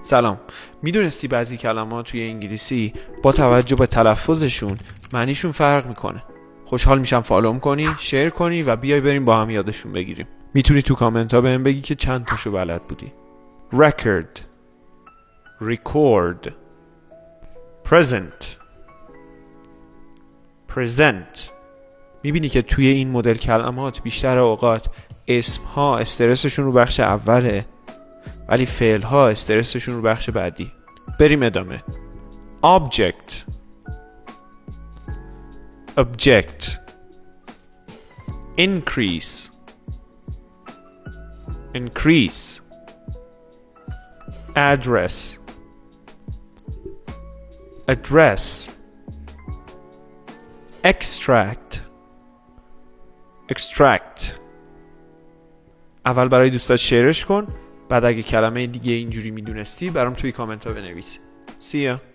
سلام. میدونستی بعضی کلمات توی انگلیسی با توجه به تلفظشون معنیشون فرق میکنه؟ خوشحال میشم فالوم کنی، شیر کنی و بیای بریم با هم یادشون بگیریم. میتونی تو کامنت ها بهم بگی که چند تاشو بلد بودی. record، record، present، present. میبینی که توی این مدل کلمات بیشتر اوقات اسم ها استرسشون رو بخش اوله ولی فعل ها استرسشون رو بخش بعدی. بریم ادامه. object، object، increase، increase، address، address، extract، extract. اول برای دوستات شیرش کن، بعد اگه کلمه دیگه اینجوری میدونستی برام توی کامنت ها بنویس. See ya.